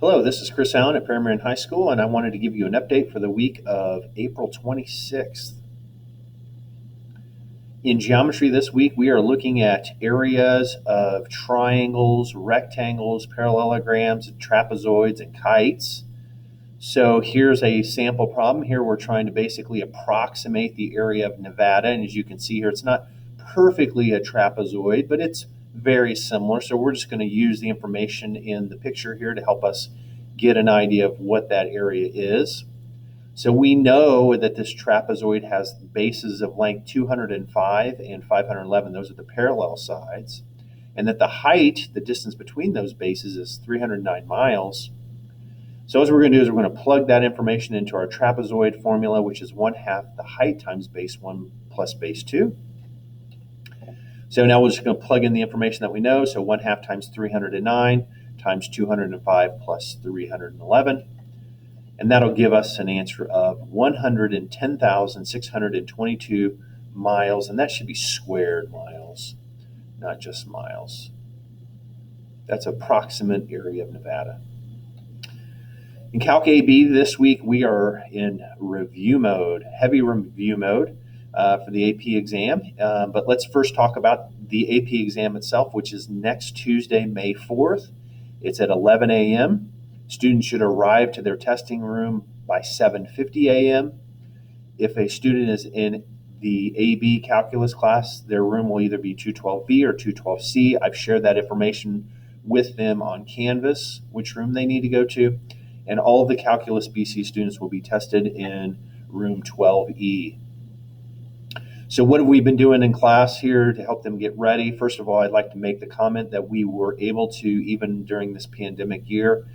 Hello, this is Chris Allen at Fairmarion High School, and I wanted to give you an update for the week of April 26th. In geometry this week, we are looking at areas of triangles, rectangles, parallelograms, trapezoids, and kites. So here's a sample problem. Here we're trying to basically approximate the area of Nevada, and as you can see here, it's not perfectly a trapezoid, but it's very similar. So we're just going to use the information in the picture here to help us get an idea of what that area is. So we know that this trapezoid has bases of length 205 and 511. Those are the parallel sides. And that the height, the distance between those bases, is 309 miles. So what we're going to do is we're going to plug that information into our trapezoid formula, which is 1/2 the height times base 1 plus base 2. So now we're just going to plug in the information that we know. So 1/2 times 309 times 205 plus 311. And that'll give us an answer of 110,622 miles. And that should be squared miles, not just miles. That's approximate area of Nevada. In Calc AB this week, we are in review mode, heavy review mode for the AP exam. But let's first talk about the AP exam itself, which is next Tuesday, May 4th. It's at 11 a.m. Students should arrive to their testing room by 7:50 a.m. If a student is in the AB calculus class, their room will either be 212B or 212C. I've shared that information with them on Canvas, which room they need to go to. And all of the Calculus BC students will be tested in room 12E. So what have we been doing in class here to help them get ready? First of all, I'd like to make the comment that we were able to, even during this pandemic year,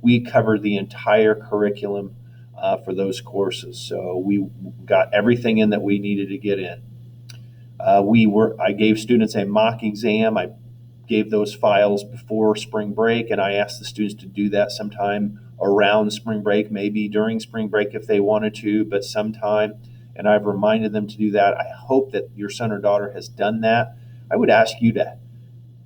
we covered the entire curriculum for those courses. So we got everything in that we needed to get in. I gave students a mock exam. I gave those files before spring break, and I asked the students to do that sometime around spring break, maybe during spring break if they wanted to, but sometime. And I've reminded them to do that. I hope that your son or daughter has done that. I would ask you to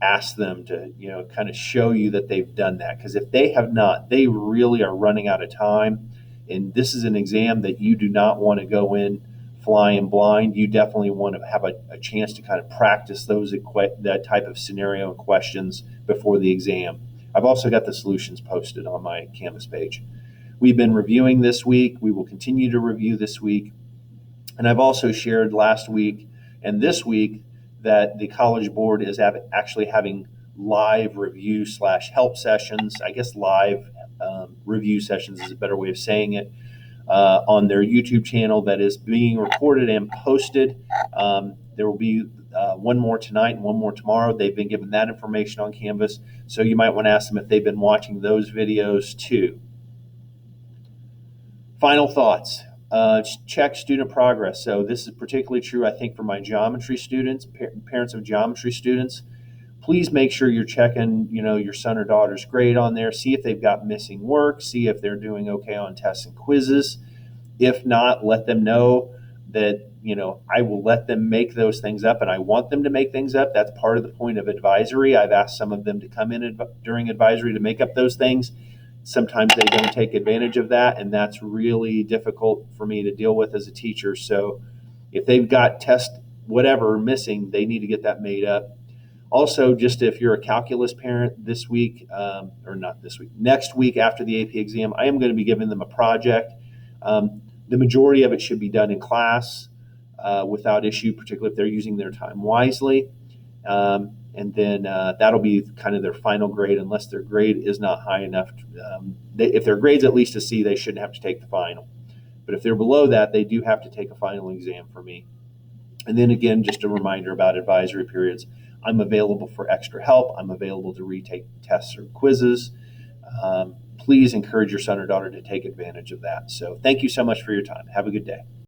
ask them to, kind of show you that they've done that. Because if they have not, they really are running out of time. And this is an exam that you do not want to go in flying blind. You definitely want to have a chance to kind of practice that type of scenario and questions before the exam. I've also got the solutions posted on my Canvas page. We've been reviewing this week. We will continue to review this week. And I've also shared last week and this week that the College Board is actually having live review / help sessions. I guess live review sessions is a better way of saying it, on their YouTube channel that is being recorded and posted. There will be one more tonight and one more tomorrow. They've been given that information on Canvas, so you might want to ask them if they've been watching those videos too. Final thoughts. Check student progress. So this is particularly true, I think, for my geometry students, parents of geometry students. Please make sure you're checking, your son or daughter's grade on there. See if they've got missing work. See if they're doing okay on tests and quizzes. If not, let them know that, I will let them make those things up, and I want them to make things up. That's part of the point of advisory. I've asked some of them to come in during advisory to make up those things. Sometimes they don't take advantage of that, and that's really difficult for me to deal with as a teacher. So if they've got test whatever missing, they need to get that made up. Also, just if you're a calculus parent this week, or not this week, next week after the AP exam, I am going to be giving them a project. The majority of it should be done in class without issue, particularly if they're using their time wisely. And then that'll be kind of their final grade, unless their grade is not high enough. If their grade's at least a C, they shouldn't have to take the final. But if they're below that, they do have to take a final exam for me. And then again, just a reminder about advisory periods. I'm available for extra help. I'm available to retake tests or quizzes. Please encourage your son or daughter to take advantage of that. So thank you so much for your time. Have a good day.